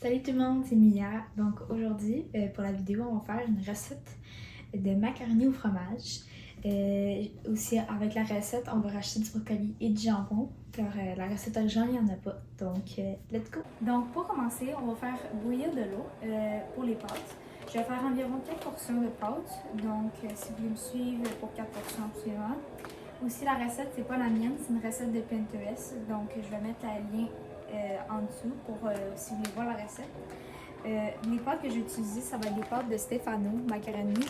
Salut tout le monde, c'est Mia. Donc aujourd'hui, pour la vidéo, on va faire une recette de macaroni au fromage. Aussi, avec la recette, on va racheter du brocoli et du jambon, car la recette originale, il n'y en a pas. Donc, let's go! Donc, pour commencer, on va faire bouillir de l'eau pour les pâtes. Je vais faire environ 4 portions de pâtes. Donc, si vous voulez me suivre pour 4 portions absolument. Aussi, la recette, c'est pas la mienne, c'est une recette de Pinterest. Donc, je vais mettre le lien en dessous pour si vous voulez voir la recette. Les pâtes que j'ai utilisées, ça va être des pâtes de Stefano macaroni.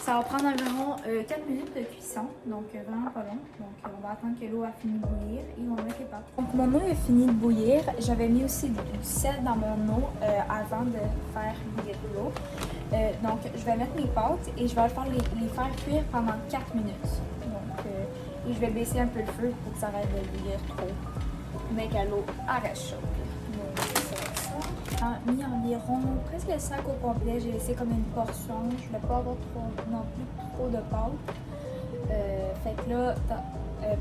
Ça va prendre environ 4 minutes de cuisson, donc vraiment pas long. Donc on va attendre que l'eau a fini de bouillir et on va mettre les pâtes. Donc mon eau a fini de bouillir. J'avais mis aussi du sel dans mon eau avant de faire bouillir l'eau. Donc je vais mettre mes pâtes et je vais les faire cuire pendant 4 minutes. Donc, et je vais baisser un peu le feu pour que ça arrête de bouillir trop. Mais que l'eau arrête chaude. Donc, ça va être ça. J'ai mis environ presque le sac au complet. J'ai laissé comme une portion. Je ne voulais pas avoir non plus trop de pâte. Fait que là,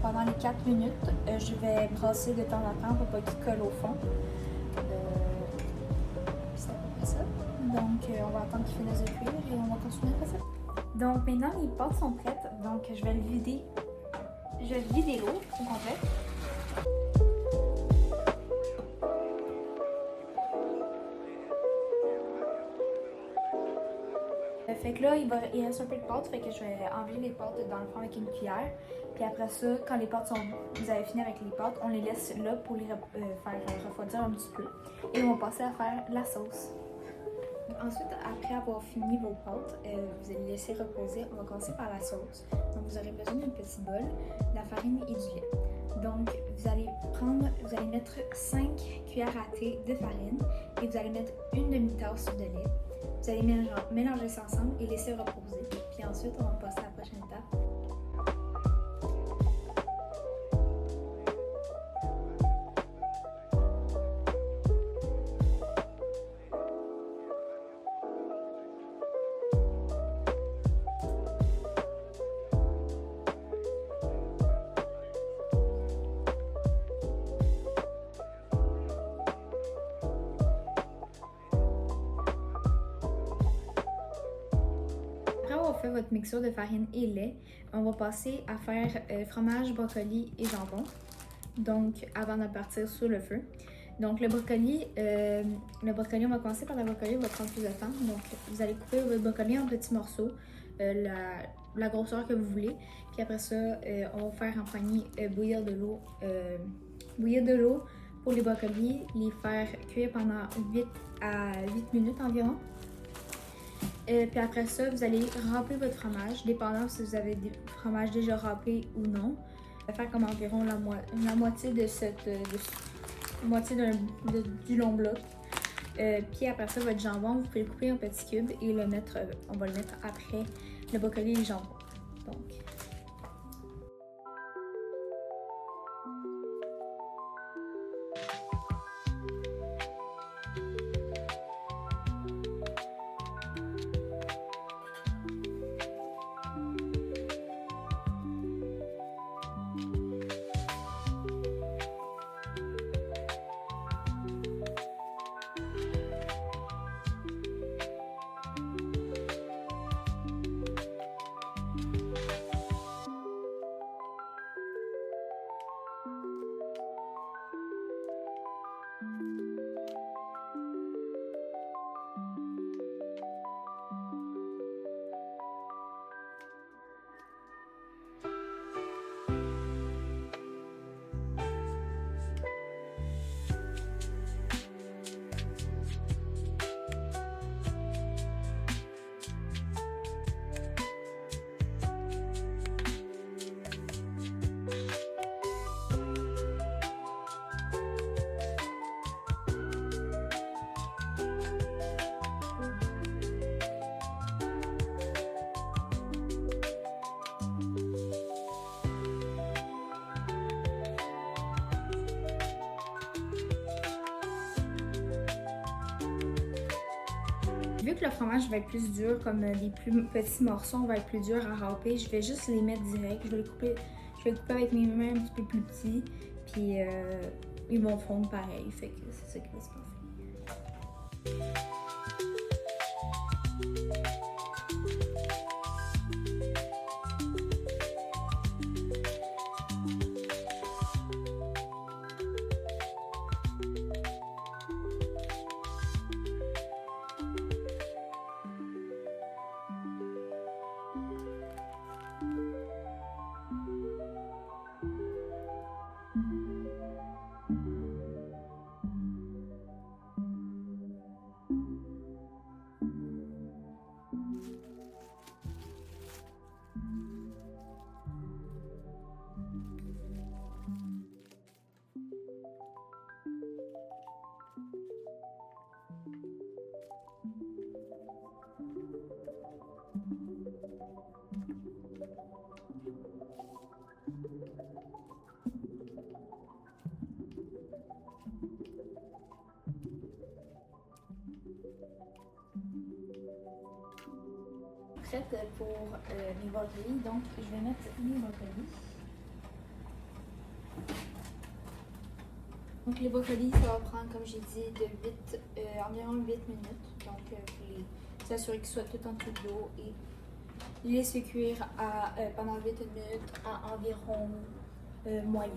pendant les 4 minutes, je vais brasser de temps en temps pour pas qu'il colle au fond. C'est à peu près ça. Donc, on va attendre qu'il finisse de cuire et on va continuer après ça. Donc, maintenant, les pâtes sont prêtes. Donc, je vais le vider. Je vais vider l'eau au complet. Fait que là, il reste un peu de pâte, fait que je vais enlever les pâtes dans le fond avec une cuillère. Puis après ça, quand les pâtes sont... Vous avez fini avec les pâtes, on les laisse là pour les faire refroidir un petit peu. Et on va passer à faire la sauce. Ensuite, après avoir fini vos pâtes, vous allez laisser reposer. On va commencer par la sauce. Donc, vous aurez besoin d'un petit bol, de la farine et du lait. Donc, vous allez mettre 5 cuillères à thé de farine et vous allez mettre une demi-tasse de lait. Vous allez mélanger ça ensemble et laisser reposer. Puis ensuite, on va passer à la prochaine étape. Après avoir fait votre mixture de farine et lait, on va passer à faire fromage, brocoli et jambon. Donc, avant de partir sur le feu. Donc, le brocoli, on va commencer par le brocoli, on va prendre plus de temps. Donc, vous allez couper votre brocoli en petits morceaux, la grosseur que vous voulez. Puis après ça, on va faire empoigner bouillir de l'eau pour les brocolis, les faire cuire pendant 8 à 8 minutes environ. Puis après ça, vous allez râper votre fromage, dépendant si vous avez des fromages déjà râpés ou non. Faire comme environ la moitié de du long bloc. Puis après ça, votre jambon, vous pouvez le couper en petits cubes et on va le mettre après le brocoli et le jambon. Donc, vu que le fromage va être plus dur, comme les plus petits morceaux vont être plus durs à râper, je vais juste les mettre direct. Je vais le couper avec mes mains un petit peu plus petits, puis ils vont fondre pareil. Fait que c'est ça qui va se passer. prête pour mes brocolis, donc je vais mettre mes brocolis. Donc les brocolis, ça va prendre, comme j'ai dit, environ 8 minutes. Donc pour s'assurer qu'ils soient tout en dessous de l'eau et les laisser cuire pendant 8 minutes à environ moyen,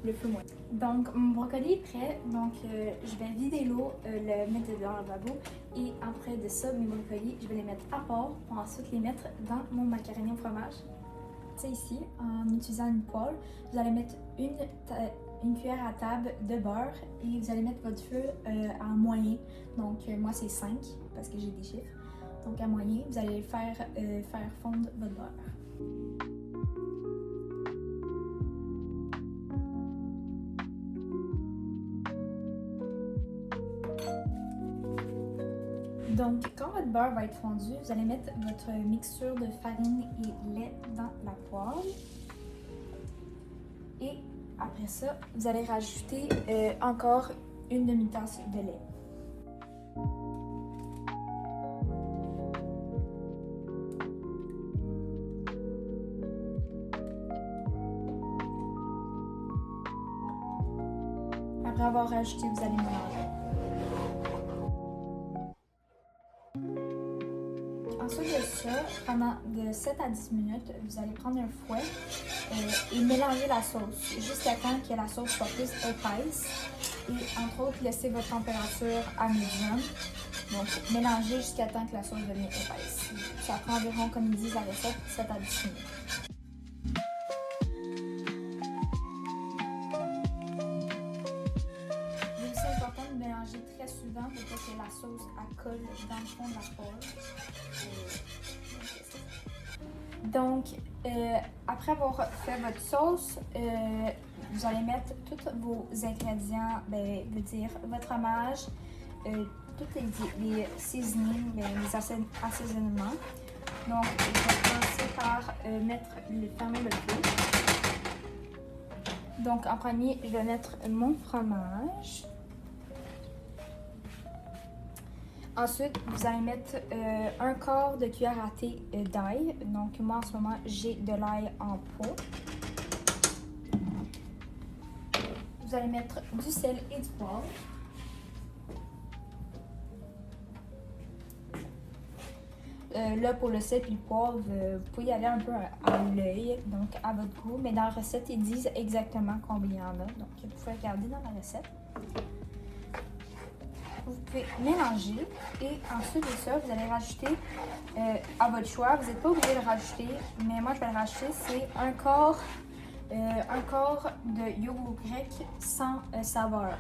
le feu moyen. Donc mon brocoli est prêt, donc je vais vider l'eau, le mettre dans le lavabo et après de ça, mes brocolis, je vais les mettre à part pour ensuite les mettre dans mon macaroni au fromage. C'est ici, en utilisant une poêle, vous allez mettre une cuillère à table de beurre et vous allez mettre votre feu à moyen. Donc moi c'est 5 parce que j'ai des chiffres. Donc à moyen, vous allez faire fondre votre beurre. Donc quand votre beurre va être fondu, vous allez mettre votre mixture de farine et lait dans la poêle. Et après ça, vous allez rajouter encore une demi-tasse de lait. Après avoir rajouté, vous allez mélanger. Ensuite de ça, pendant de 7 à 10 minutes, vous allez prendre un fouet et mélanger la sauce jusqu'à temps que la sauce soit plus épaisse. Et entre autres, laissez votre température à médium. Donc, mélangez jusqu'à temps que la sauce devienne épaisse. Ça prend environ, comme ils disent la recette, 7 à 10 minutes. Il est aussi important de mélanger très souvent pour que la sauce colle dans le fond de la poêle. Donc, après avoir fait votre sauce, vous allez mettre tous vos ingrédients, veut dire votre fromage, tous les seasonings, les assaisonnements. Donc, je vais commencer par fermer le feu. Donc, en premier, je vais mettre mon fromage. Ensuite, vous allez mettre un quart de cuillère à thé d'ail. Donc, moi, en ce moment, j'ai de l'ail en pot. Vous allez mettre du sel et du poivre. Là, pour le sel et le poivre, vous pouvez y aller un peu à l'œil, donc à votre goût. Mais dans la recette, ils disent exactement combien il y en a. Donc, vous pouvez regarder dans la recette. Vous pouvez mélanger et ensuite de ça, vous allez rajouter à votre choix. Vous n'êtes pas obligé de le rajouter, mais moi je vais le rajouter. C'est un quart de yogourt grec sans saveur.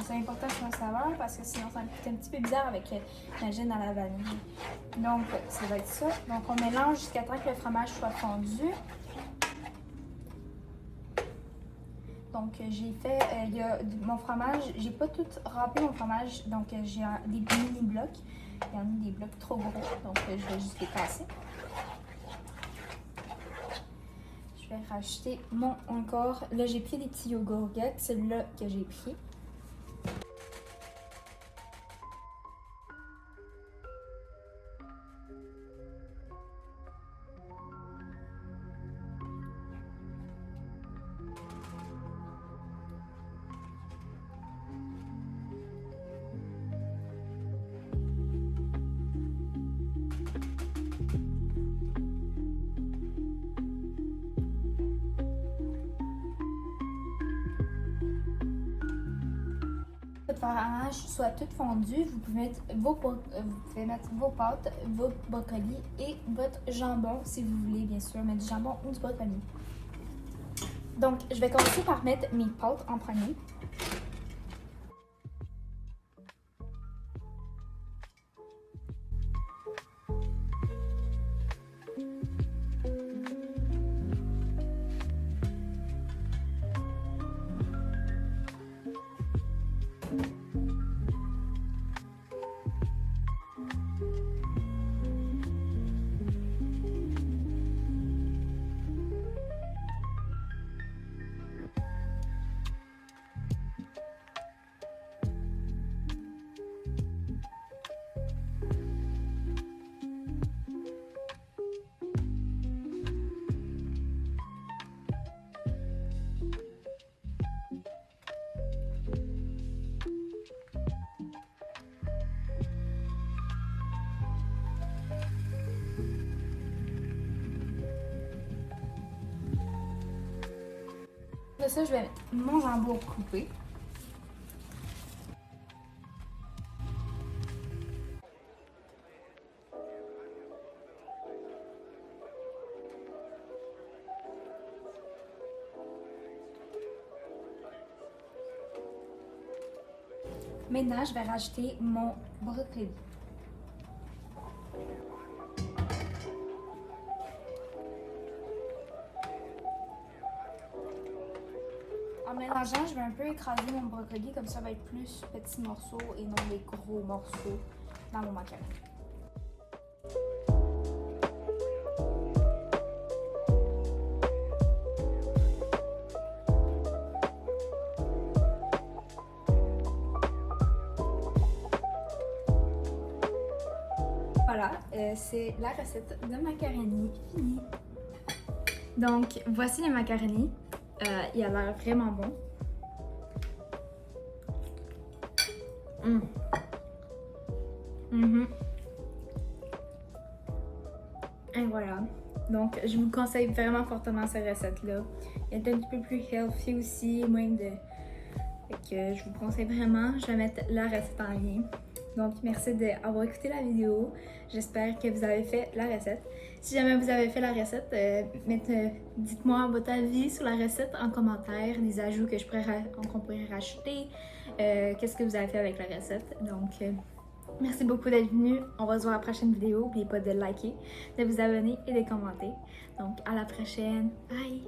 C'est important sans saveur parce que sinon ça va coûter un petit peu bizarre avec la gêne à la vanille. Donc ça va être ça. Donc on mélange jusqu'à temps que le fromage soit fondu. Donc j'ai fait, mon fromage, j'ai pas tout rempli mon fromage, donc j'ai des mini blocs. Il y en a des blocs trop gros, donc je vais juste les casser. Je vais rajouter encore, là j'ai pris des petits yogourts grecs, celui-là que j'ai pris. Votre fromage soit tout fondu, vous pouvez mettre vos pâtes, votre brocoli et votre jambon si vous voulez bien sûr mettre du jambon ou du brocoli. Donc je vais commencer par mettre mes pâtes en premier. Après ça, je vais mettre mon jambon coupé. Maintenant, je vais rajouter mon brocoli. En mélangeant, je vais un peu écraser mon brocoli, comme ça va être plus petits morceaux et non des gros morceaux dans mon macaroni. Voilà, c'est la recette de macaroni finie. Donc, voici le macaroni. Il a l'air vraiment bon. Et voilà. Donc, je vous conseille vraiment fortement cette recette-là. Elle est un petit peu plus healthy aussi, moins de... Fait que je vous conseille vraiment. Je vais mettre la recette en lien. Donc, merci d'avoir écouté la vidéo. J'espère que vous avez fait la recette. Si jamais vous avez fait la recette, dites-moi votre avis sur la recette en commentaire, des ajouts que qu'on pourrait rajouter, qu'est-ce que vous avez fait avec la recette. Donc, merci beaucoup d'être venu. On va se voir à la prochaine vidéo. N'oubliez pas de liker, de vous abonner et de commenter. Donc, à la prochaine. Bye!